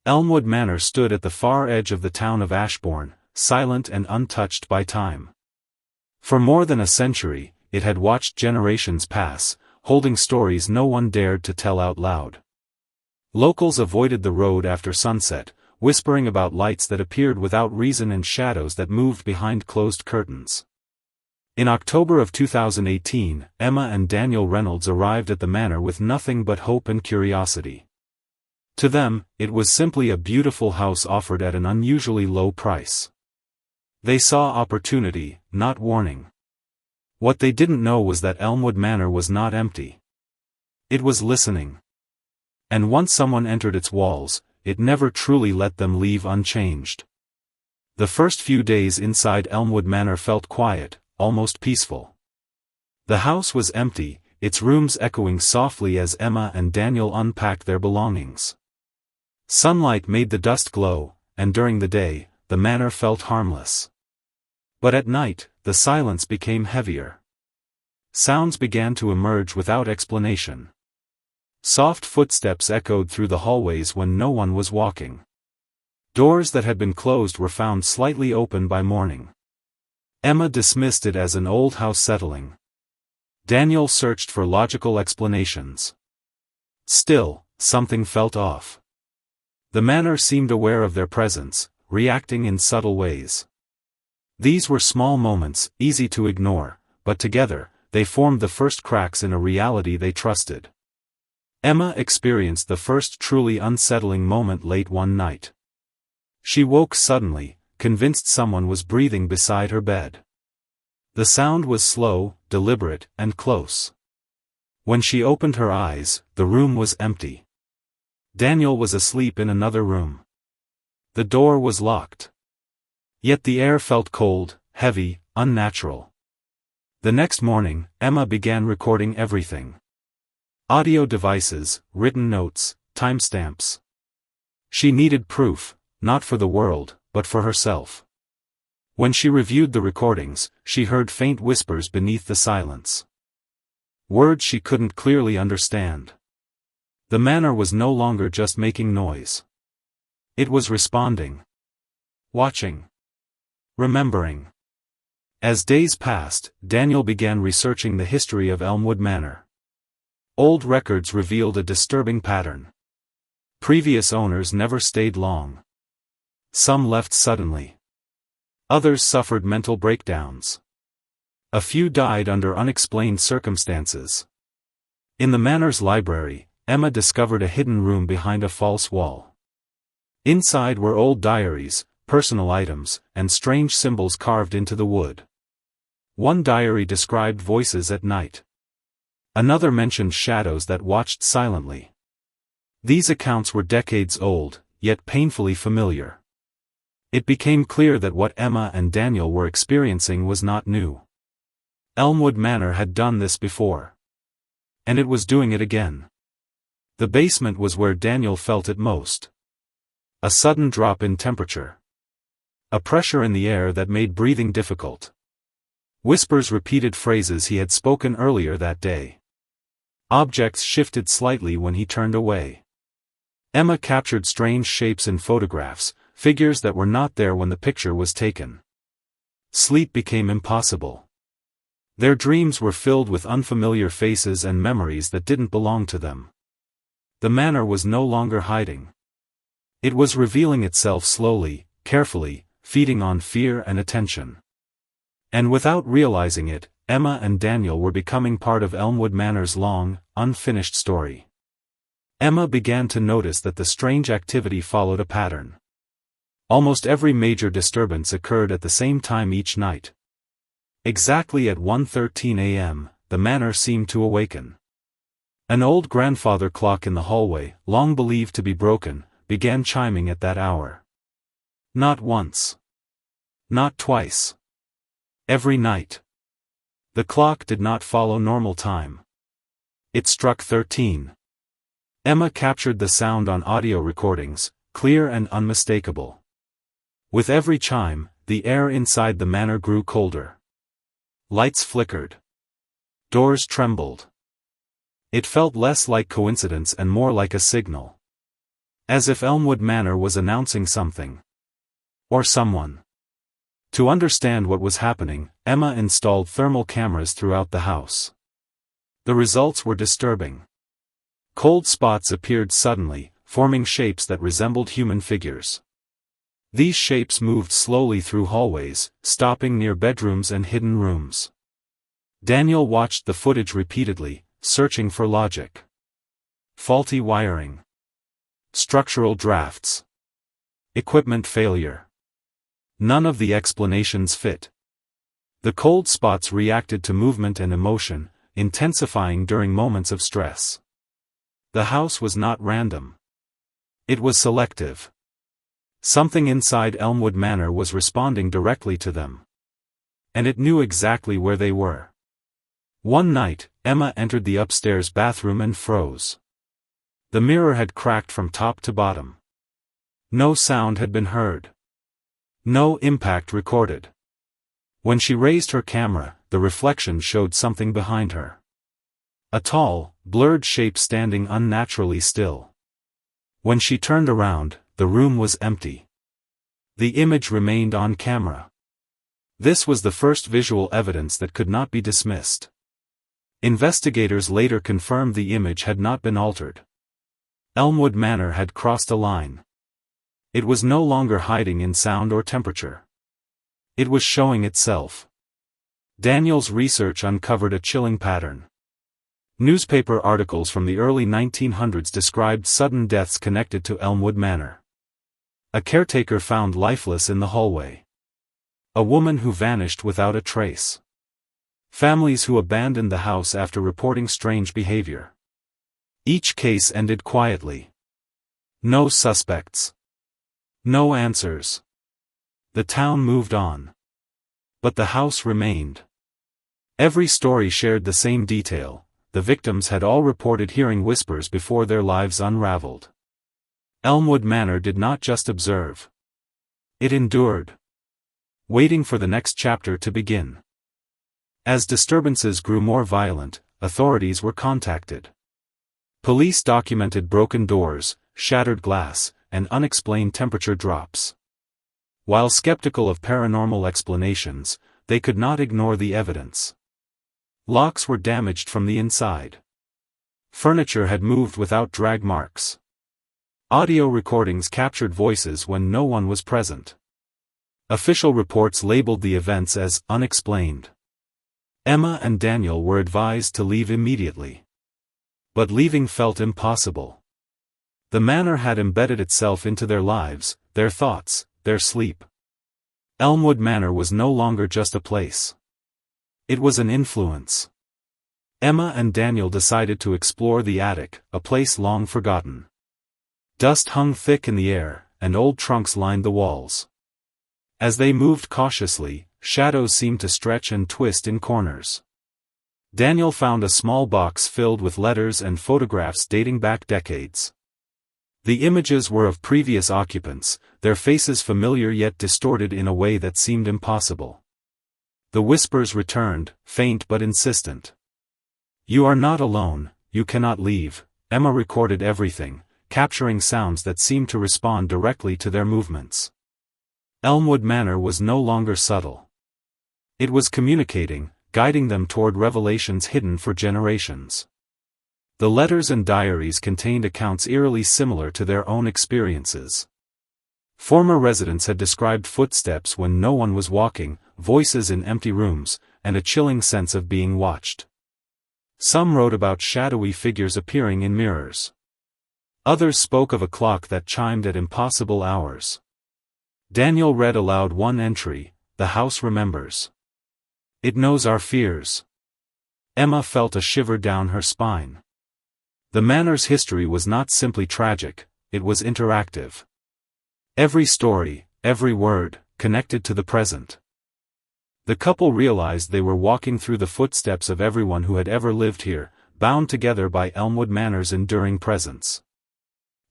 Elmwood Manor stood at the far edge of the town of Ashbourne, silent and untouched by time. For more than a century, it had watched generations pass, holding stories no one dared to tell out loud. Locals avoided the road after sunset, whispering about lights that appeared without reason and shadows that moved behind closed curtains. In October of 2018, Emma and Daniel Reynolds arrived at the manor with nothing but hope and curiosity. To them, it was simply a beautiful house offered at an unusually low price. They saw opportunity, not warning. What they didn't know was that Elmwood Manor was not empty. It was listening. And once someone entered its walls, it never truly let them leave unchanged. The first few days inside Elmwood Manor felt quiet, almost peaceful. The house was empty, its rooms echoing softly as Emma and Daniel unpacked their belongings. Sunlight made the dust glow, and during the day, the manor felt harmless. But at night, the silence became heavier. Sounds began to emerge without explanation. Soft footsteps echoed through the hallways when no one was walking. Doors that had been closed were found slightly open by morning. Emma dismissed it as an old house settling. Daniel searched for logical explanations. Still, something felt off. The manor seemed aware of their presence, reacting in subtle ways. These were small moments, easy to ignore, but together, they formed the first cracks in a reality they trusted. Emma experienced the first truly unsettling moment late one night. She woke suddenly, convinced someone was breathing beside her bed. The sound was slow, deliberate, and close. When she opened her eyes, the room was empty. Daniel was asleep in another room. The door was locked. Yet the air felt cold, heavy, unnatural. The next morning, Emma began recording everything. Audio devices, written notes, timestamps. She needed proof, not for the world, but for herself. When she reviewed the recordings, she heard faint whispers beneath the silence. Words she couldn't clearly understand. The manor was no longer just making noise. It was responding. Watching. Remembering. As days passed, Daniel began researching the history of Elmwood Manor. Old records revealed a disturbing pattern. Previous owners never stayed long. Some left suddenly. Others suffered mental breakdowns. A few died under unexplained circumstances. In the manor's library, Emma discovered a hidden room behind a false wall. Inside were old diaries, personal items, and strange symbols carved into the wood. One diary described voices at night. Another mentioned shadows that watched silently. These accounts were decades old, yet painfully familiar. It became clear that what Emma and Daniel were experiencing was not new. Elmwood Manor had done this before. And it was doing it again. The basement was where Daniel felt it most. A sudden drop in temperature. A pressure in the air that made breathing difficult. Whispers repeated phrases he had spoken earlier that day. Objects shifted slightly when he turned away. Emma captured strange shapes in photographs, figures that were not there when the picture was taken. Sleep became impossible. Their dreams were filled with unfamiliar faces and memories that didn't belong to them. The manor was no longer hiding. It was revealing itself slowly, carefully, feeding on fear and attention. And without realizing it, Emma and Daniel were becoming part of Elmwood Manor's long, unfinished story. Emma began to notice that the strange activity followed a pattern. Almost every major disturbance occurred at the same time each night. Exactly at 1:13 a.m., the manor seemed to awaken. An old grandfather clock in the hallway, long believed to be broken, began chiming at that hour. Not once. Not twice. Every night. The clock did not follow normal time. It struck 13. Emma captured the sound on audio recordings, clear and unmistakable. With every chime, the air inside the manor grew colder. Lights flickered. Doors trembled. It felt less like coincidence and more like a signal. As if Elmwood Manor was announcing something. Or someone. To understand what was happening, Emma installed thermal cameras throughout the house. The results were disturbing. Cold spots appeared suddenly, forming shapes that resembled human figures. These shapes moved slowly through hallways, stopping near bedrooms and hidden rooms. Daniel watched the footage repeatedly, searching for logic. Faulty wiring. Structural drafts. Equipment failure. None of the explanations fit. The cold spots reacted to movement and emotion, intensifying during moments of stress. The house was not random. It was selective. Something inside Elmwood Manor was responding directly to them. And it knew exactly where they were. One night, Emma entered the upstairs bathroom and froze. The mirror had cracked from top to bottom. No sound had been heard. No impact recorded. When she raised her camera, the reflection showed something behind her. A tall, blurred shape standing unnaturally still. When she turned around, the room was empty. The image remained on camera. This was the first visual evidence that could not be dismissed. Investigators later confirmed the image had not been altered. Elmwood Manor had crossed a line. It was no longer hiding in sound or temperature. It was showing itself. Daniel's research uncovered a chilling pattern. Newspaper articles from the early 1900s described sudden deaths connected to Elmwood Manor. A caretaker found lifeless in the hallway. A woman who vanished without a trace. Families who abandoned the house after reporting strange behavior. Each case ended quietly. No suspects. No answers. The town moved on. But the house remained. Every story shared the same detail. The victims had all reported hearing whispers before their lives unraveled. Elmwood Manor did not just observe. It endured. Waiting for the next chapter to begin. As disturbances grew more violent, authorities were contacted. Police documented broken doors, shattered glass, and unexplained temperature drops. While skeptical of paranormal explanations, they could not ignore the evidence. Locks were damaged from the inside. Furniture had moved without drag marks. Audio recordings captured voices when no one was present. Official reports labeled the events as unexplained. Emma and Daniel were advised to leave immediately. But leaving felt impossible. The manor had embedded itself into their lives, their thoughts, their sleep. Elmwood Manor was no longer just a place. It was an influence. Emma and Daniel decided to explore the attic, a place long forgotten. Dust hung thick in the air, and old trunks lined the walls. As they moved cautiously, shadows seemed to stretch and twist in corners. Daniel found a small box filled with letters and photographs dating back decades. The images were of previous occupants, their faces familiar yet distorted in a way that seemed impossible. The whispers returned, faint but insistent. "You are not alone, you cannot leave." Emma recorded everything, capturing sounds that seemed to respond directly to their movements. Elmwood Manor was no longer subtle. It was communicating, guiding them toward revelations hidden for generations. The letters and diaries contained accounts eerily similar to their own experiences. Former residents had described footsteps when no one was walking, voices in empty rooms, and a chilling sense of being watched. Some wrote about shadowy figures appearing in mirrors. Others spoke of a clock that chimed at impossible hours. Daniel read aloud one entry, "The house remembers. It knows our fears." Emma felt a shiver down her spine. The manor's history was not simply tragic, it was interactive. Every story, every word, connected to the present. The couple realized they were walking through the footsteps of everyone who had ever lived here, bound together by Elmwood Manor's enduring presence.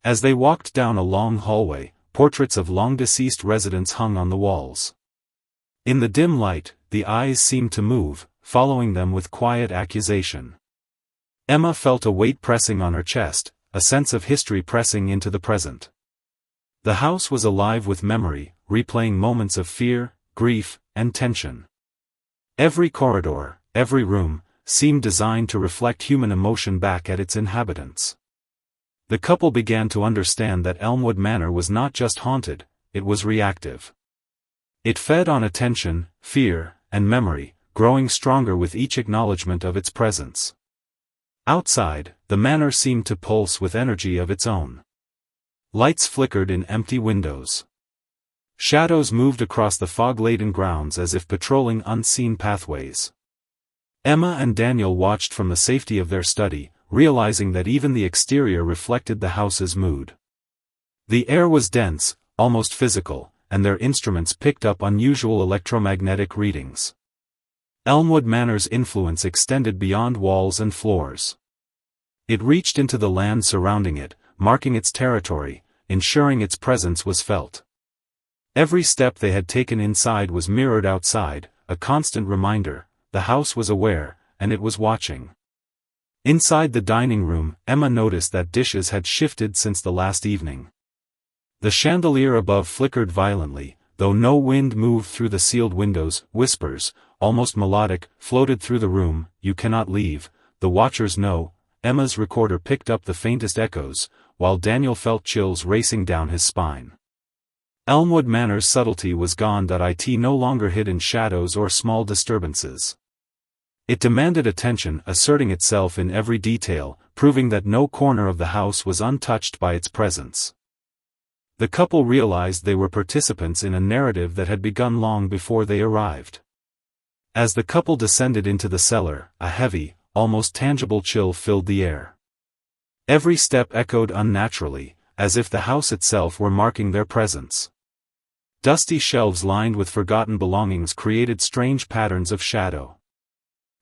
As they walked down a long hallway, portraits of long-deceased residents hung on the walls. In the dim light, the eyes seemed to move, following them with quiet accusation. Emma felt a weight pressing on her chest, a sense of history pressing into the present. The house was alive with memory, replaying moments of fear, grief, and tension. Every corridor, every room, seemed designed to reflect human emotion back at its inhabitants. The couple began to understand that Elmwood Manor was not just haunted, it was reactive. It fed on attention, fear, and memory, growing stronger with each acknowledgement of its presence. Outside, the manor seemed to pulse with energy of its own. Lights flickered in empty windows. Shadows moved across the fog-laden grounds as if patrolling unseen pathways. Emma and Daniel watched from the safety of their study, realizing that even the exterior reflected the house's mood. The air was dense, almost physical, and their instruments picked up unusual electromagnetic readings. Elmwood Manor's influence extended beyond walls and floors. It reached into the land surrounding it, marking its territory, ensuring its presence was felt. Every step they had taken inside was mirrored outside, a constant reminder: the house was aware, and it was watching. Inside the dining room, Emma noticed that dishes had shifted since the last evening. The chandelier above flickered violently, though no wind moved through the sealed windows. Whispers, almost melodic, floated through the room. "You cannot leave, the watchers know." Emma's recorder picked up the faintest echoes, while Daniel felt chills racing down his spine. Elmwood Manor's subtlety was gone. It no longer hid in shadows or small disturbances. It demanded attention, asserting itself in every detail, proving that no corner of the house was untouched by its presence. The couple realized they were participants in a narrative that had begun long before they arrived. As the couple descended into the cellar, a heavy, almost tangible chill filled the air. Every step echoed unnaturally, as if the house itself were marking their presence. Dusty shelves lined with forgotten belongings created strange patterns of shadow.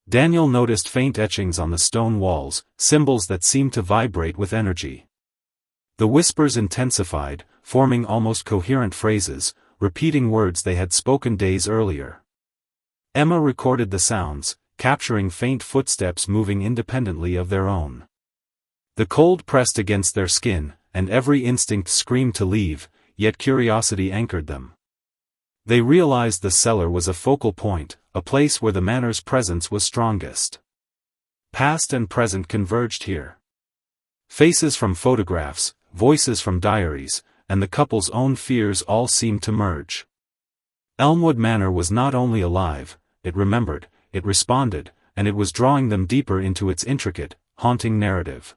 Daniel noticed faint etchings on the stone walls, symbols that seemed to vibrate with energy. The whispers intensified, forming almost coherent phrases, repeating words they had spoken days earlier. Emma recorded the sounds, capturing faint footsteps moving independently of their own. The cold pressed against their skin, and every instinct screamed to leave, yet curiosity anchored them. They realized the cellar was a focal point, a place where the manor's presence was strongest. Past and present converged here. Faces from photographs, voices from diaries, and the couple's own fears all seemed to merge. Elmwood Manor was not only alive, it remembered, it responded, and it was drawing them deeper into its intricate, haunting narrative.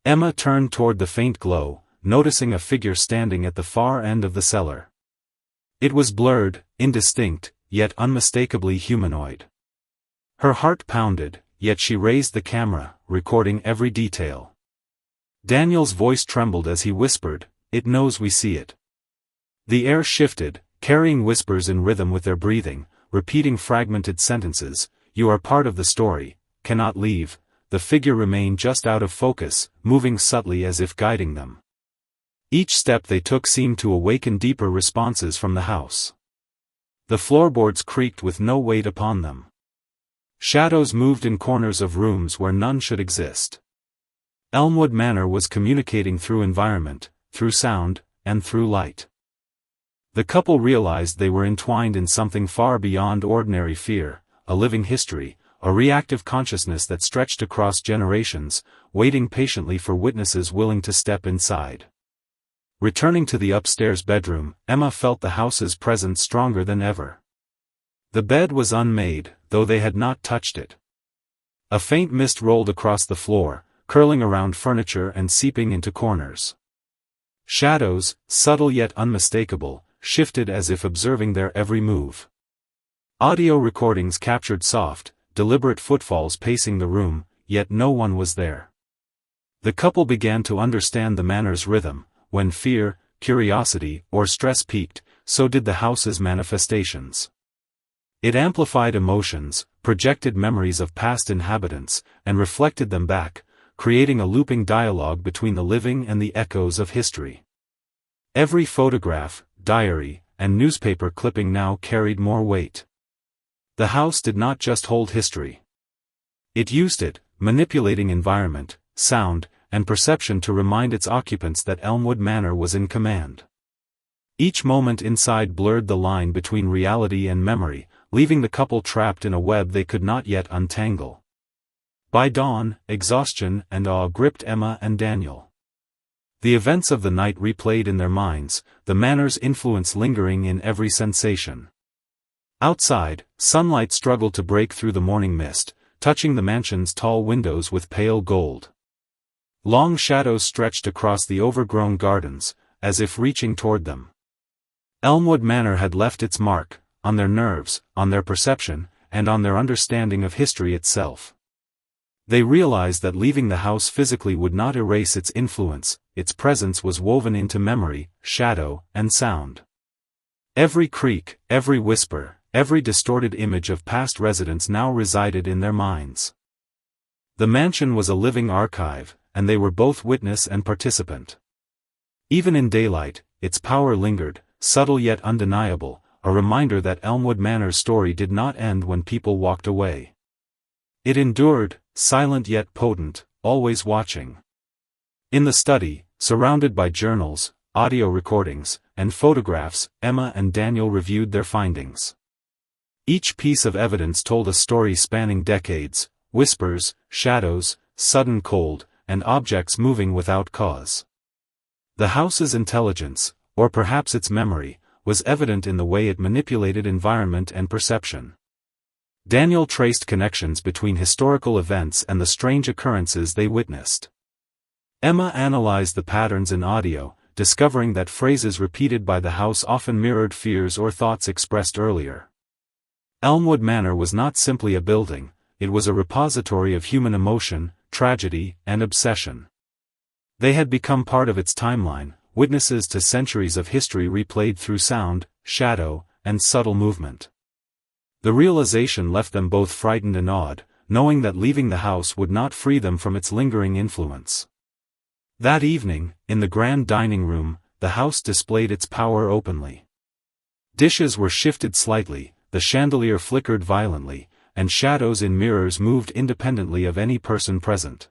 Emma turned toward the faint glow, noticing a figure standing at the far end of the cellar. It was blurred, indistinct, yet unmistakably humanoid. Her heart pounded, yet she raised the camera, recording every detail. Daniel's voice trembled as he whispered, "It knows we see it." The air shifted, carrying whispers in rhythm with their breathing, repeating fragmented sentences. "You are part of the story, cannot leave." The figure remained just out of focus, moving subtly as if guiding them. Each step they took seemed to awaken deeper responses from the house. The floorboards creaked with no weight upon them. Shadows moved in corners of rooms where none should exist. Elmwood Manor was communicating through environment, through sound, and through light. The couple realized they were entwined in something far beyond ordinary fear, a living history, a reactive consciousness that stretched across generations, waiting patiently for witnesses willing to step inside. Returning to the upstairs bedroom, Emma felt the house's presence stronger than ever. The bed was unmade, though they had not touched it. A faint mist rolled across the floor, curling around furniture and seeping into corners. Shadows, subtle yet unmistakable, shifted as if observing their every move. Audio recordings captured soft, deliberate footfalls pacing the room, yet no one was there. The couple began to understand the manor's rhythm. When fear, curiosity, or stress peaked, so did the house's manifestations. It amplified emotions, projected memories of past inhabitants, and reflected them back, creating a looping dialogue between the living and the echoes of history. Every photograph, diary, and newspaper clipping now carried more weight. The house did not just hold history. It used it, manipulating environment, sound, and perception to remind its occupants that Elmwood Manor was in command. Each moment inside blurred the line between reality and memory, leaving the couple trapped in a web they could not yet untangle. By dawn, exhaustion and awe gripped Emma and Daniel. The events of the night replayed in their minds, the manor's influence lingering in every sensation. Outside, sunlight struggled to break through the morning mist, touching the mansion's tall windows with pale gold. Long shadows stretched across the overgrown gardens, as if reaching toward them. Elmwood Manor had left its mark, on their nerves, on their perception, and on their understanding of history itself. They realized that leaving the house physically would not erase its influence, its presence was woven into memory, shadow, and sound. Every creak, every whisper, every distorted image of past residents now resided in their minds. The mansion was a living archive, and they were both witness and participant. Even in daylight, its power lingered, subtle yet undeniable, a reminder that Elmwood Manor's story did not end when people walked away. It endured, silent yet potent, always watching. In the study, surrounded by journals, audio recordings, and photographs, Emma and Daniel reviewed their findings. Each piece of evidence told a story spanning decades: whispers, shadows, sudden cold, and objects moving without cause. The house's intelligence, or perhaps its memory, was evident in the way it manipulated environment and perception. Daniel traced connections between historical events and the strange occurrences they witnessed. Emma analyzed the patterns in audio, discovering that phrases repeated by the house often mirrored fears or thoughts expressed earlier. Elmwood Manor was not simply a building, it was a repository of human emotion, tragedy, and obsession. They had become part of its timeline, witnesses to centuries of history replayed through sound, shadow, and subtle movement. The realization left them both frightened and awed, knowing that leaving the house would not free them from its lingering influence. That evening, in the grand dining room, the house displayed its power openly. Dishes were shifted slightly, the chandelier flickered violently, and shadows in mirrors moved independently of any person present.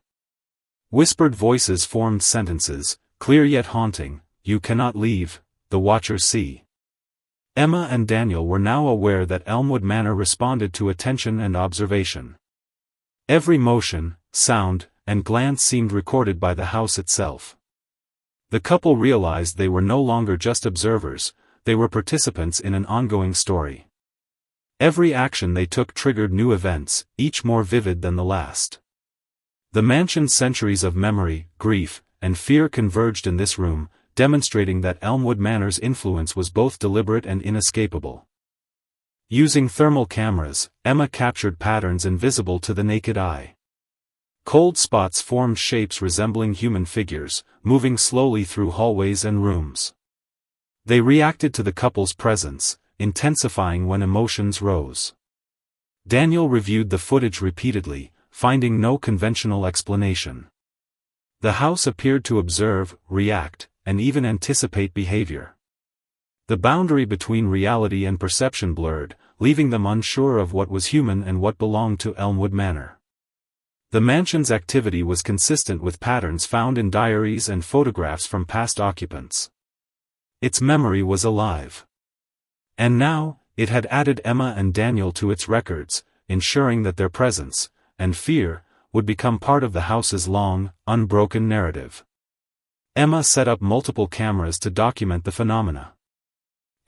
Whispered voices formed sentences, clear yet haunting: "You cannot leave, the watchers see." Emma and Daniel were now aware that Elmwood Manor responded to attention and observation. Every motion, sound, and glance seemed recorded by the house itself. The couple realized they were no longer just observers, they were participants in an ongoing story. Every action they took triggered new events, each more vivid than the last. The mansion's centuries of memory, grief, and fear converged in this room, demonstrating that Elmwood Manor's influence was both deliberate and inescapable. Using thermal cameras, Emma captured patterns invisible to the naked eye. Cold spots formed shapes resembling human figures, moving slowly through hallways and rooms. They reacted to the couple's presence, intensifying when emotions rose. Daniel reviewed the footage repeatedly, finding no conventional explanation. The house appeared to observe, react, and even anticipate behavior. The boundary between reality and perception blurred, leaving them unsure of what was human and what belonged to Elmwood Manor. The mansion's activity was consistent with patterns found in diaries and photographs from past occupants. Its memory was alive. And now, it had added Emma and Daniel to its records, ensuring that their presence, and fear, would become part of the house's long, unbroken narrative. Emma set up multiple cameras to document the phenomena.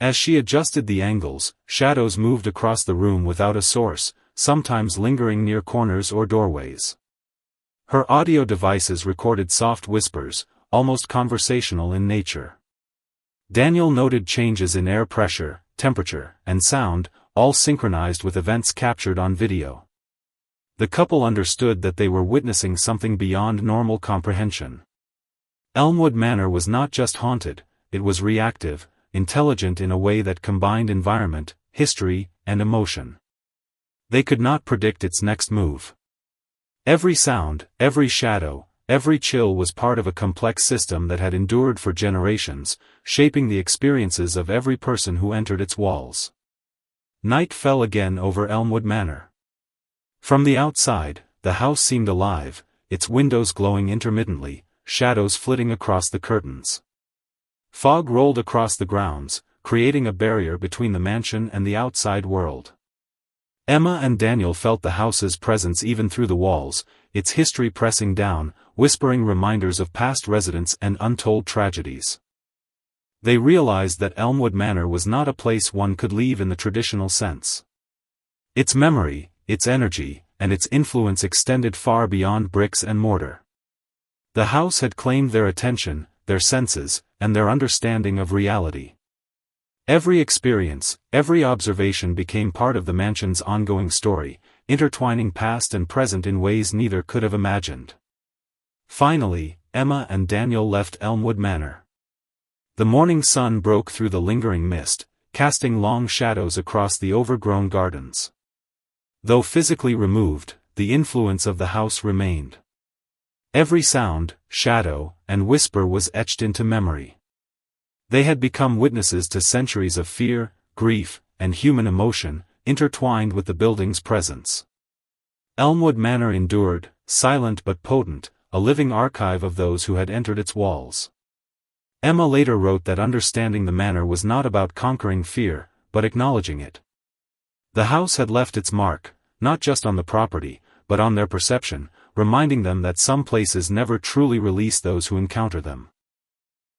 As she adjusted the angles, shadows moved across the room without a source, sometimes lingering near corners or doorways. Her audio devices recorded soft whispers, almost conversational in nature. Daniel noted changes in air pressure, temperature, and sound, all synchronized with events captured on video. The couple understood that they were witnessing something beyond normal comprehension. Elmwood Manor was not just haunted, it was reactive, intelligent in a way that combined environment, history, and emotion. They could not predict its next move. Every sound, every shadow, every chill was part of a complex system that had endured for generations, shaping the experiences of every person who entered its walls. Night fell again over Elmwood Manor. From the outside, the house seemed alive, its windows glowing intermittently, shadows flitting across the curtains. Fog rolled across the grounds, creating a barrier between the mansion and the outside world. Emma and Daniel felt the house's presence even through the walls, its history pressing down, whispering reminders of past residents and untold tragedies. They realized that Elmwood Manor was not a place one could leave in the traditional sense. Its memory, its energy, and its influence extended far beyond bricks and mortar. The house had claimed their attention, their senses, and their understanding of reality. Every experience, every observation became part of the mansion's ongoing story, intertwining past and present in ways neither could have imagined. Finally, Emma and Daniel left Elmwood Manor. The morning sun broke through the lingering mist, casting long shadows across the overgrown gardens. Though physically removed, the influence of the house remained. Every sound, shadow, and whisper was etched into memory. They had become witnesses to centuries of fear, grief, and human emotion, intertwined with the building's presence. Elmwood Manor endured, silent but potent, a living archive of those who had entered its walls. Emma later wrote that understanding the manor was not about conquering fear, but acknowledging it. The house had left its mark, not just on the property, but on their perception, reminding them that some places never truly release those who encounter them.